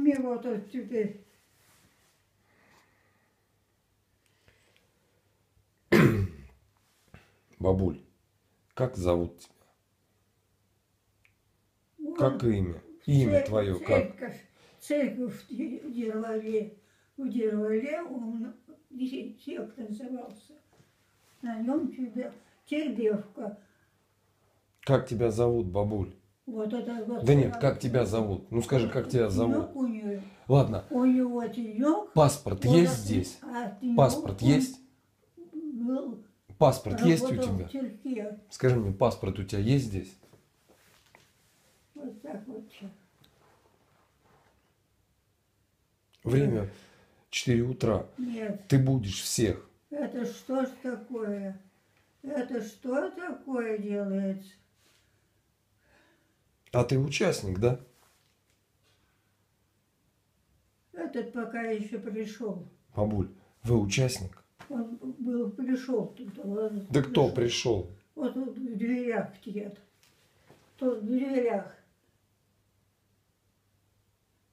мне вот теперь. Бабуль, как зовут тебя? Как имя? Имя твое как? Церковь в Дервале. В Дервале он сект назывался. На нем Тербевка. Как тебя зовут, бабуль? Вот это вот. Да нет, как тебя зовут? Ну скажи, как тебя зовут? У нее. Ладно. У него тенек. Паспорт вот есть здесь? Паспорт есть? Паспорт есть у тебя? Скажи мне, паспорт у тебя есть здесь? Вот так вот. Время 4 утра. Нет. Ты будешь всех. Это что ж такое? Это что такое делается? А ты участник, да? Этот пока еще пришел. Бабуль, вы участник? Он пришел туда. Да кто пришел? Вот тут в дверях сидят. Тут в дверях.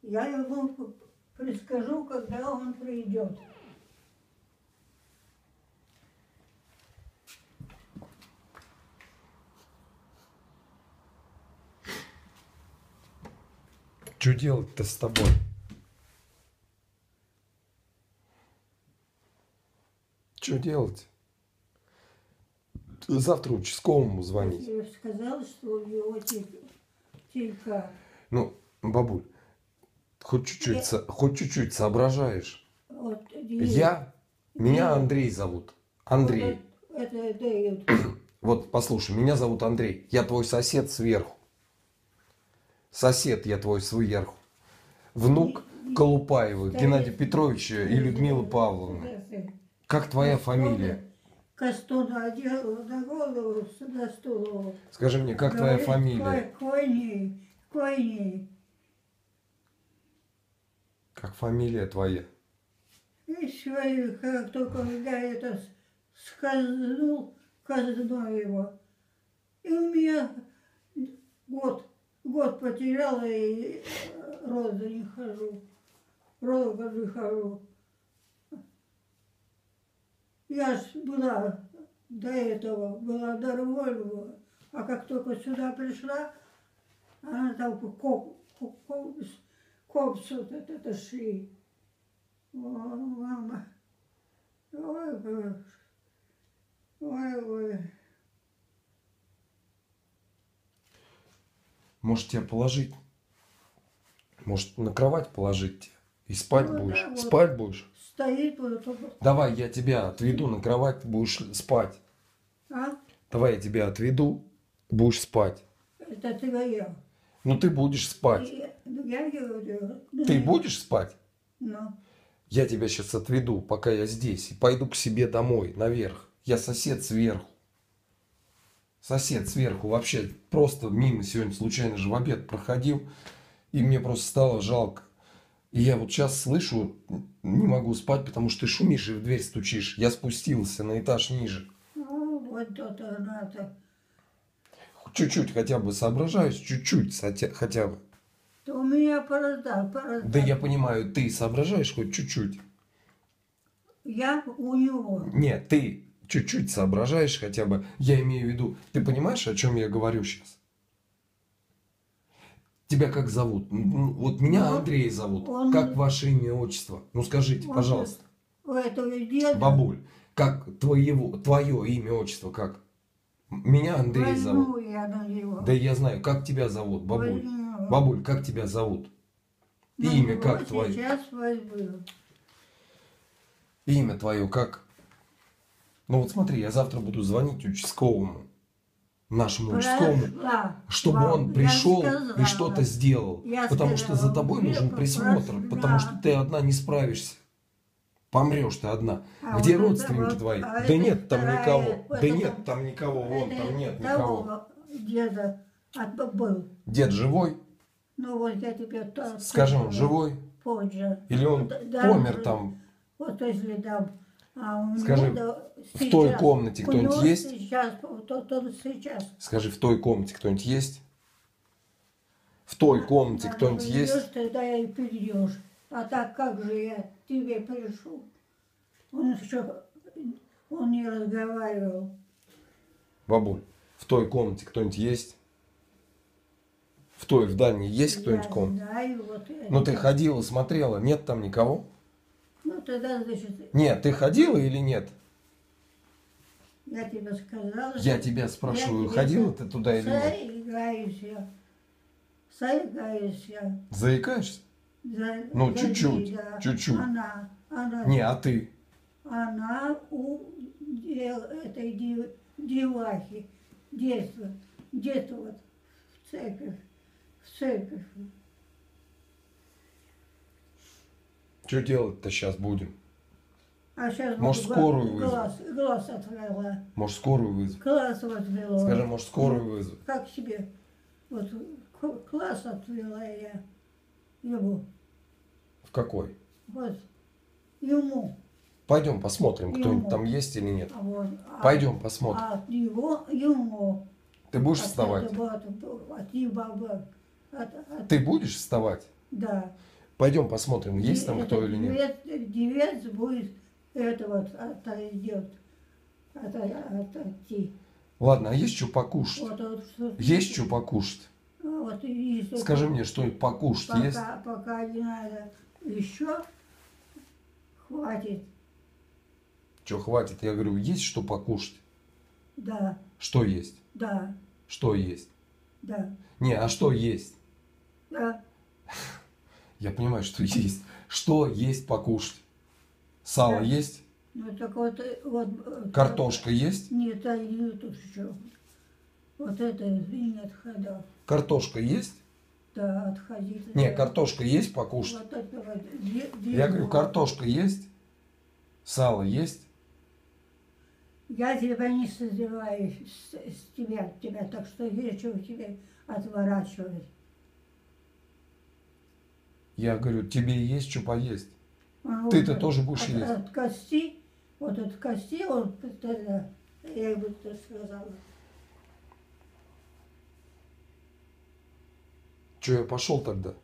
Я ему предскажу, когда он придет. Что делать-то с тобой? Что делать? Завтра участковому звонить. Я сказала, что у него телька. Ну, бабуль, хоть чуть-чуть соображаешь. Вот, Меня Андрей зовут. Андрей. Вот, это дает. Вот, послушай, меня зовут Андрей. Я твой сосед сверху. Сосед я твой сверху. Внук Колупаевых Геннадия Петровича и Людмилы Павловны. Как твоя фамилия? Кастун одел на голову, на стул. Скажи мне, как твоя фамилия? Койни. Как фамилия твоя? И как только я это скользнул казну его. И у меня год потеряла и рода не хожу. Рода не хожу. Я ж была до этого, была нормальная, а как только сюда пришла, она там копс вот это шли. О, мама. Ой. Может, тебя положить? Может, на кровать положить тебя? И спать будешь? Да, вот спать будешь? стоит вот. Давай, я тебя отведу на кровать, будешь спать. А? Давай, я тебя отведу, будешь спать. Это твоя. Ну, ты будешь спать. Я говорю. Ты будешь спать? Ну. Я тебя сейчас отведу, пока я здесь, и пойду к себе домой, наверх. Я сосед сверху. Сосед сверху. Вообще, просто мимо сегодня случайно же в обед проходил, и мне просто стало жалко. И я вот сейчас слышу, не могу спать, потому что ты шумишь и в дверь стучишь. Я спустился на этаж ниже. Ну, вот это надо. Чуть-чуть хотя бы соображаешь, чуть-чуть хотя бы. Да у меня порода. Да я понимаю, ты соображаешь хоть чуть-чуть. Я у него. Нет, ты чуть-чуть соображаешь хотя бы. Я имею в виду, ты понимаешь, о чем я говорю сейчас? Тебя как зовут? Вот меня Андрей зовут. Как ваше имя, отчество? Ну скажите, пожалуйста. У этого деда. Бабуль, как твое имя, отчество, как? Меня Андрей зовут. Я на него. Да я знаю, как тебя зовут, бабуль? Бабуль, как тебя зовут? Имя как твое? Сейчас возьму. Имя твое как? Ну вот смотри, я завтра буду звонить участковому. Нашему участковому, чтобы он пришел и что-то сделал. Потому что за тобой нужен присмотр, потому что ты одна не справишься. Помрешь ты одна. Где родственники твои? Да нет там никого. Да нет там никого. Вон там нет никого. Деда был. Дед живой? Ну вот я тебе... Скажи, он живой? Позже. Или он помер там? Вот если там... Скажи, в той комнате кто-нибудь есть? Сейчас. Скажи, в той комнате кто-нибудь есть? В той комнате кто-нибудь Придешь, есть? тогда и придешь. А так как же я к тебе пришел? Он еще, он не разговаривал. Бабуль, в той комнате кто-нибудь есть? В той, в дальней есть кто-нибудь Я комнате? знаю, вот Ну ты это. ходила, смотрела, нет там никого? Ну тогда, значит, Нет, ты ходила или нет? я тебе сказала. Я что тебя спрашиваю, я тебе ходила ты туда или нет? Заикаюсь. Заикаешься? Ну, За чуть-чуть, ней, да. чуть-чуть. Она, Не, а ты? она у этой девахи, детства, где-то вот в церковь. Что делать-то сейчас будем? А сейчас Может, скорую вызовем? глаз отвела. Может, скорую вызовем? Класс отвела. Скажи, может, скорую вызовем? Как себе? Вот класс отвела я ему. В какой? Вот ему. Пойдем посмотрим, кто-нибудь Ему. там есть или нет. Вот. Пойдем посмотрим. А от него ему. Ты будешь От вставать? этого, от его, Ты будешь вставать? да. Пойдем посмотрим, есть там кто или нет. Девец будет это вот отойдет. Отойти. Ладно, а есть что покушать? Вот, что, Есть что покушать? вот, и что- Скажи мне, что-нибудь покушать есть? пока не надо. Еще хватит. Что, хватит? Я говорю, есть что покушать? Да, Что есть? да, Что есть? да, Не, а что есть? да. Я понимаю, что есть. Что есть покушать? Сало Да. есть? Ну так вот, Картошка есть? Нет, а не тут еще. Вот это и не отхода. Картошка есть? Да, отходи. Не, картошка есть покушать? Вот это вот. Я говорю, картошка есть? Сало есть? Я тебя не созреваю с тебя, так что я чего тебе отворачивать. Я говорю, тебе есть что поесть? Он Ты-то вот тоже будешь есть. От кости, вот от кости, он тогда, я бы это сказала. Че, я пошел тогда?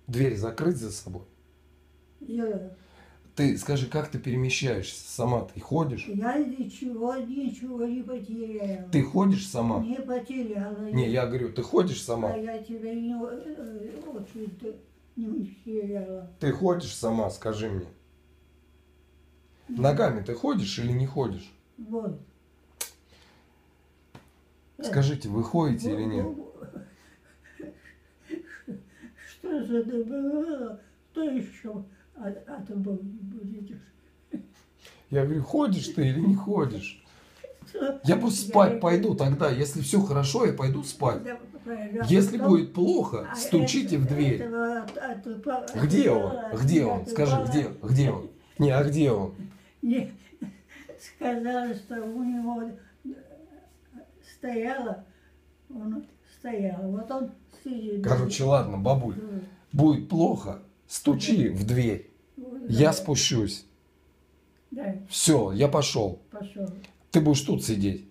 Дверь закрыть за собой? Ты скажи, как ты перемещаешься сама? Ты ходишь? Я ничего не потеряла. Ты ходишь сама? Не потеряла. Не, я говорю, ты ходишь сама? А я тебя не очень не потеряла. Ты ходишь сама, скажи мне. Ногами ты ходишь или не ходишь? Вот. Скажите, вы ходите или нет? Что же это было? Что еще от будешь? Я говорю, ходишь ты или не ходишь? Я просто спать пойду тогда. Если все хорошо, я пойду спать. Если будет плохо, стучите в дверь. Где он? Где он? Скажи, где он? Не, а где он? Не, сказали, что у него стояла, он стоял. Вот он сидит. Короче, ладно, бабуль, будет плохо, стучи в дверь. Я спущусь. Да, Все, я пошел. пошел. Ты будешь тут сидеть.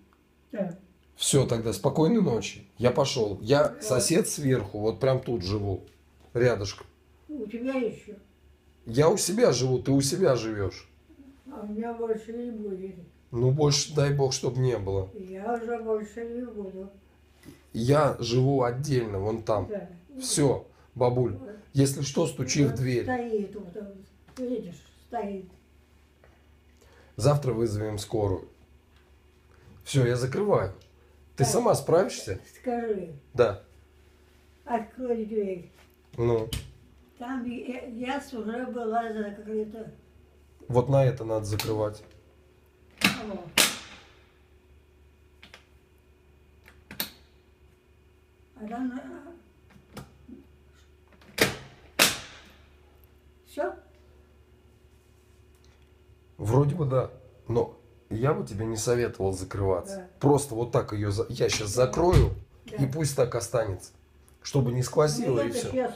Да. Все, тогда спокойной ночи. Я пошел. Я сосед сверху, вот прям тут живу, рядышком. У тебя еще, Я у себя живу, ты у себя живешь. а у меня больше не будет. Ну, больше, дай бог, чтобы не было. Я уже больше не буду. Я живу отдельно, вон там. Да. Все, бабуль, если что, стучи в Вот дверь. стоит, вот, видишь, стоит. Завтра вызовем скорую. Все, я закрываю. Ты Так. сама справишься? Скажи, Да. открой дверь. Ну, Там я уже была закрыта. вот на это надо закрывать. Вот. А там... Все? Вроде бы да. Но я бы тебе не советовал закрываться. Да. Просто вот так ее... Я сейчас закрою, Да. и пусть так останется. Чтобы не сквозило и Это все. сейчас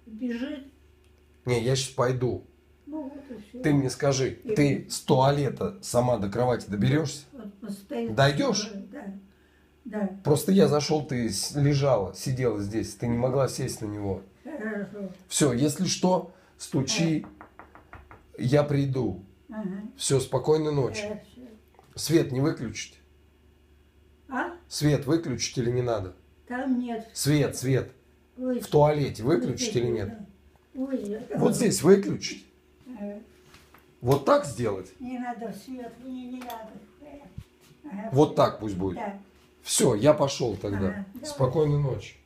бежит. Не, я сейчас пойду. Ну вот и все. Ты мне скажи, ты с туалета сама до кровати доберешься? Вот постоит. Дойдешь? Да. Да. Просто я зашел, ты лежала, сидела здесь, ты не могла сесть на него. Хорошо. Все, если что, стучи, я приду. Ага. Все, спокойной ночи. Хорошо. Свет не выключить? А? Свет выключить или не надо? Там нет. Свет, свет. Ой, В туалете выключить или нет? ой, Вот здесь выключить. Вот так сделать? Не надо свет, мне не надо. Ага. Вот так пусть будет. Да. Все, я пошел тогда. Ага, давай. Спокойной ночи.